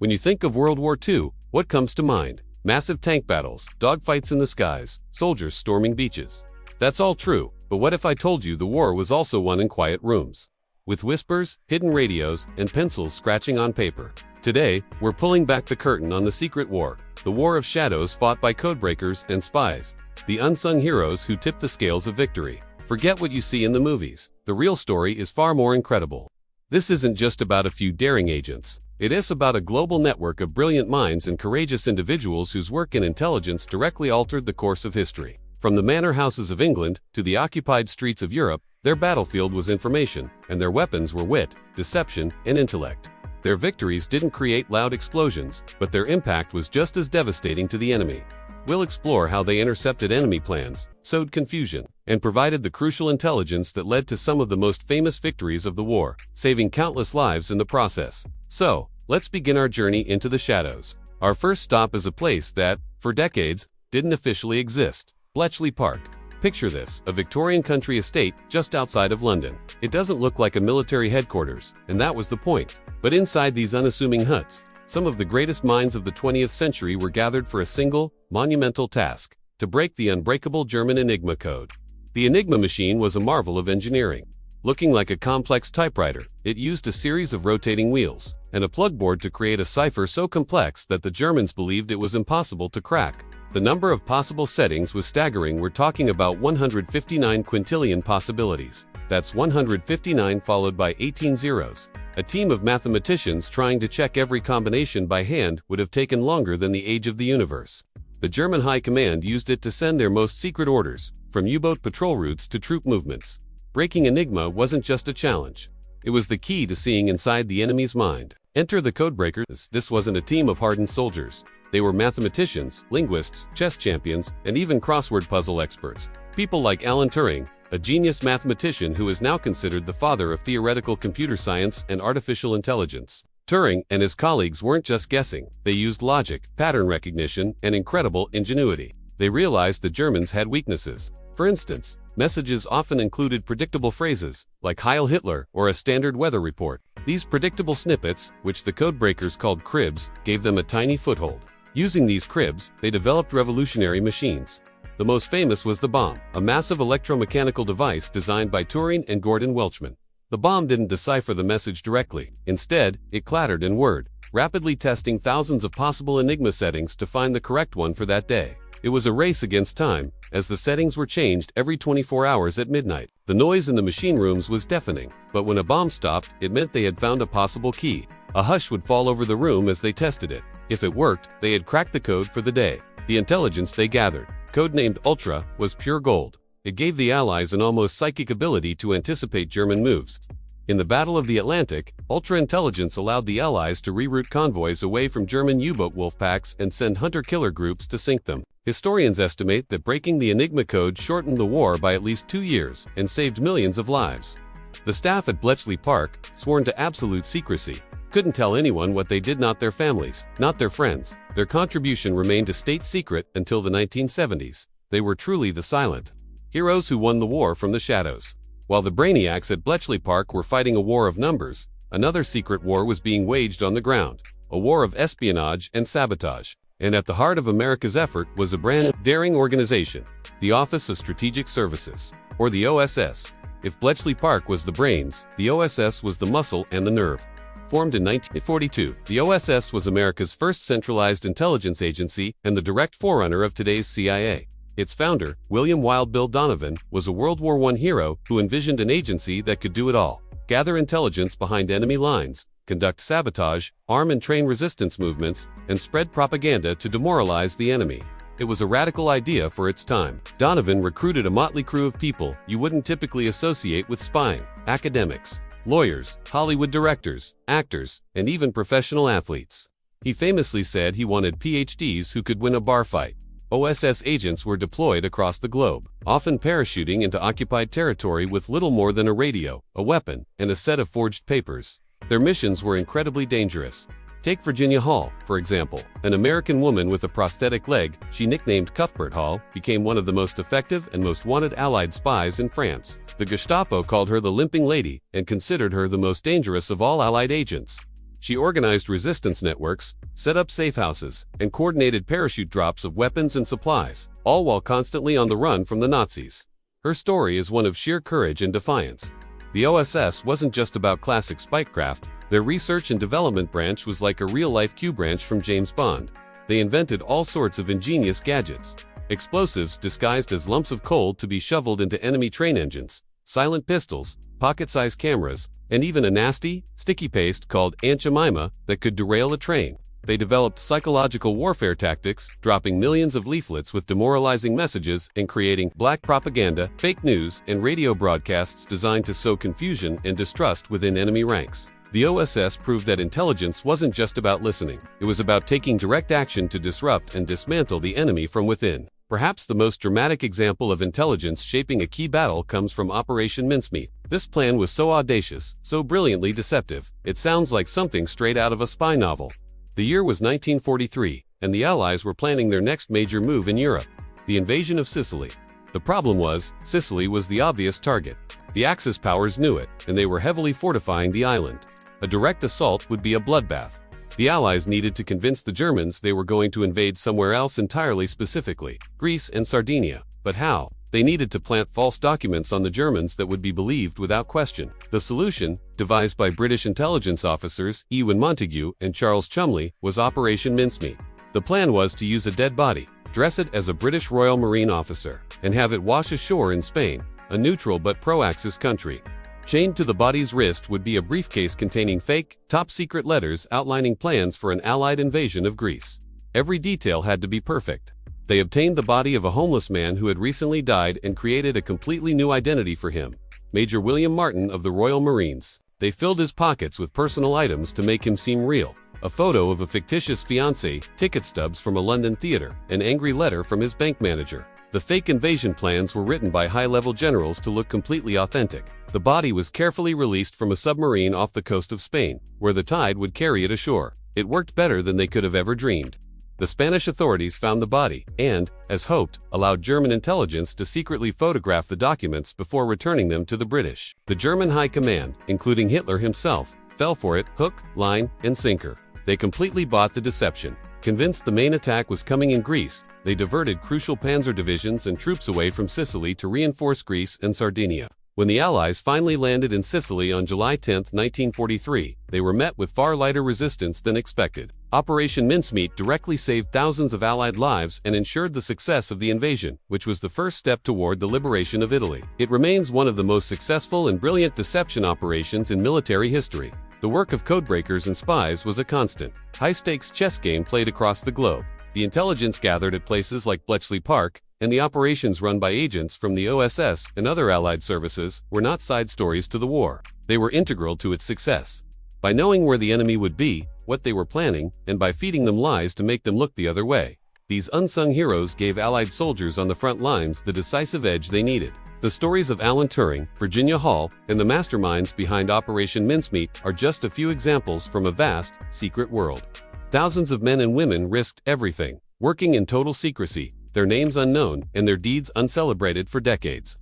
When you think of World War II, what comes to mind? Massive tank battles, dogfights in the skies, soldiers storming beaches. That's all true, but what if I told you the war was also won in quiet rooms? With whispers, hidden radios, and pencils scratching on paper. Today, we're pulling back the curtain on the secret war, the war of shadows fought by codebreakers and spies, the unsung heroes who tipped the scales of victory. Forget what you see in the movies. The real story is far more incredible. This isn't just about a few daring agents. It is about a global network of brilliant minds and courageous individuals whose work and intelligence directly altered the course of history. From the manor houses of England to the occupied streets of Europe, their battlefield was information, and their weapons were wit, deception, and intellect. Their victories didn't create loud explosions, but their impact was just as devastating to the enemy. We'll explore how they intercepted enemy plans, sowed confusion, and provided the crucial intelligence that led to some of the most famous victories of the war, saving countless lives in the process. So, let's begin our journey into the shadows. Our first stop is a place that, for decades, didn't officially exist. Bletchley Park. Picture this, a Victorian country estate just outside of London. It doesn't look like a military headquarters, and that was the point. But inside these unassuming huts, some of the greatest minds of the 20th century were gathered for a single, monumental task: to break the unbreakable German Enigma code. The Enigma machine was a marvel of engineering. Looking like a complex typewriter, it used a series of rotating wheels and a plug board to create a cipher so complex that the Germans believed it was impossible to crack. The number of possible settings was staggering. We're talking about 159 quintillion possibilities. That's 159 followed by 18 zeros. A team of mathematicians trying to check every combination by hand would have taken longer than the age of the universe. The German High Command used it to send their most secret orders, from U-boat patrol routes to troop movements. Breaking Enigma wasn't just a challenge. It was the key to seeing inside the enemy's mind. Enter the codebreakers. This wasn't a team of hardened soldiers. They were mathematicians, linguists, chess champions, and even crossword puzzle experts. People like Alan Turing, a genius mathematician who is now considered the father of theoretical computer science and artificial intelligence. Turing and his colleagues weren't just guessing. They used logic, pattern recognition, and incredible ingenuity. They realized the Germans had weaknesses. For instance, messages often included predictable phrases, like Heil Hitler or a standard weather report. These predictable snippets, which the codebreakers called cribs, gave them a tiny foothold. Using these cribs, they developed revolutionary machines. The most famous was the bomb, a massive electromechanical device designed by Turing and Gordon Welchman. The bomb didn't decipher the message directly. Instead, it clattered in word, rapidly testing thousands of possible Enigma settings to find the correct one for that day. It was a race against time, as the settings were changed every 24 hours at midnight. The noise in the machine rooms was deafening, but when a bomb stopped, it meant they had found a possible key. A hush would fall over the room as they tested it. If it worked, they had cracked the code for the day. The intelligence they gathered, codenamed Ultra, was pure gold. It gave the Allies an almost psychic ability to anticipate German moves. In the Battle of the Atlantic, Ultra intelligence allowed the Allies to reroute convoys away from German U-boat wolfpacks and send hunter-killer groups to sink them. Historians estimate that breaking the Enigma code shortened the war by at least 2 years and saved millions of lives. The staff at Bletchley Park, sworn to absolute secrecy, couldn't tell anyone what they did, not their families, not their friends. Their contribution remained a state secret until the 1970s. They were truly the silent heroes who won the war from the shadows. While the brainiacs at Bletchley Park were fighting a war of numbers, another secret war was being waged on the ground, a war of espionage and sabotage. And at the heart of America's effort was a brand daring organization, the Office of Strategic Services, or the OSS. If Bletchley Park was the brains, the OSS was the muscle and the nerve. Formed in 1942, the OSS was America's first centralized intelligence agency and the direct forerunner of today's CIA. Its founder, William Wild Bill Donovan, was a World War I hero who envisioned an agency that could do it all: gather intelligence behind enemy lines, conduct sabotage, arm and train resistance movements, and spread propaganda to demoralize the enemy. It was a radical idea for its time. Donovan recruited a motley crew of people you wouldn't typically associate with spying: academics, lawyers, Hollywood directors, actors, and even professional athletes. He famously said he wanted PhDs who could win a bar fight. OSS agents were deployed across the globe, often parachuting into occupied territory with little more than a radio, a weapon, and a set of forged papers. Their missions were incredibly dangerous. Take Virginia Hall, for example, an American woman with a prosthetic leg she nicknamed Cuthbert Hall, became one of the most effective and most wanted Allied spies in France. The Gestapo called her the Limping Lady and considered her the most dangerous of all Allied agents. She organized resistance networks, set up safe houses, and coordinated parachute drops of weapons and supplies, all while constantly on the run from the Nazis. Her story is one of sheer courage and defiance. The OSS wasn't just about classic spycraft. Their research and development branch was like a real-life Q branch from James Bond. They invented all sorts of ingenious gadgets. Explosives disguised as lumps of coal to be shoveled into enemy train engines, silent pistols, pocket-sized cameras, and even a nasty, sticky paste called Aunt Jemima that could derail a train. They developed psychological warfare tactics, dropping millions of leaflets with demoralizing messages and creating black propaganda, fake news, and radio broadcasts designed to sow confusion and distrust within enemy ranks. The OSS proved that intelligence wasn't just about listening. It was about taking direct action to disrupt and dismantle the enemy from within. Perhaps the most dramatic example of intelligence shaping a key battle comes from Operation Mincemeat. This plan was so audacious, so brilliantly deceptive, it sounds like something straight out of a spy novel. The year was 1943, and the Allies were planning their next major move in Europe, the invasion of Sicily. The problem was, Sicily was the obvious target. The Axis powers knew it, and they were heavily fortifying the island. A direct assault would be a bloodbath. The Allies needed to convince the Germans they were going to invade somewhere else entirely, specifically Greece and Sardinia. But how? They needed to plant false documents on the Germans that would be believed without question. The solution, devised by British intelligence officers Ewan Montague and Charles Chumley, was Operation Mincemeat. The plan was to use a dead body, dress it as a British Royal Marine officer, and have it wash ashore in Spain, a neutral but pro-Axis country. Chained to the body's wrist would be a briefcase containing fake, top-secret letters outlining plans for an Allied invasion of Greece. Every detail had to be perfect. They obtained the body of a homeless man who had recently died and created a completely new identity for him, Major William Martin of the Royal Marines. They filled his pockets with personal items to make him seem real. A photo of a fictitious fiancée, ticket stubs from a London theater, an angry letter from his bank manager. The fake invasion plans were written by high-level generals to look completely authentic. The body was carefully released from a submarine off the coast of Spain, where the tide would carry it ashore. It worked better than they could have ever dreamed. The Spanish authorities found the body and, as hoped, allowed German intelligence to secretly photograph the documents before returning them to the British. The German High Command, including Hitler himself, fell for it hook, line, and sinker. They completely bought the deception. Convinced the main attack was coming in Greece, they diverted crucial panzer divisions and troops away from Sicily to reinforce Greece and Sardinia. When the Allies finally landed in Sicily on July 10, 1943, they were met with far lighter resistance than expected. Operation Mincemeat directly saved thousands of Allied lives and ensured the success of the invasion, which was the first step toward the liberation of Italy. It remains one of the most successful and brilliant deception operations in military history. The work of codebreakers and spies was a constant, high-stakes chess game played across the globe. The intelligence gathered at places like Bletchley Park, and the operations run by agents from the OSS and other Allied services were not side stories to the war. They were integral to its success. By knowing where the enemy would be, what they were planning, and by feeding them lies to make them look the other way, these unsung heroes gave Allied soldiers on the front lines the decisive edge they needed. The stories of Alan Turing, Virginia Hall, and the masterminds behind Operation Mincemeat are just a few examples from a vast, secret world. Thousands of men and women risked everything, working in total secrecy, their names unknown, and their deeds uncelebrated for decades.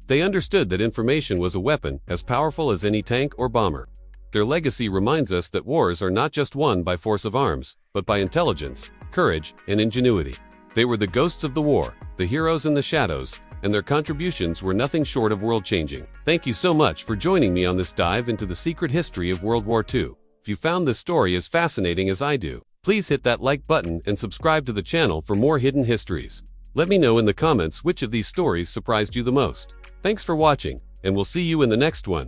They understood that information was a weapon as powerful as any tank or bomber. Their legacy reminds us that wars are not just won by force of arms, but by intelligence, courage, and ingenuity. They were the ghosts of the war, the heroes in the shadows, and their contributions were nothing short of world-changing. Thank you so much for joining me on this dive into the secret history of World War II. If you found this story as fascinating as I do, please hit that like button and subscribe to the channel for more hidden histories. Let me know in the comments which of these stories surprised you the most. Thanks for watching, and we'll see you in the next one.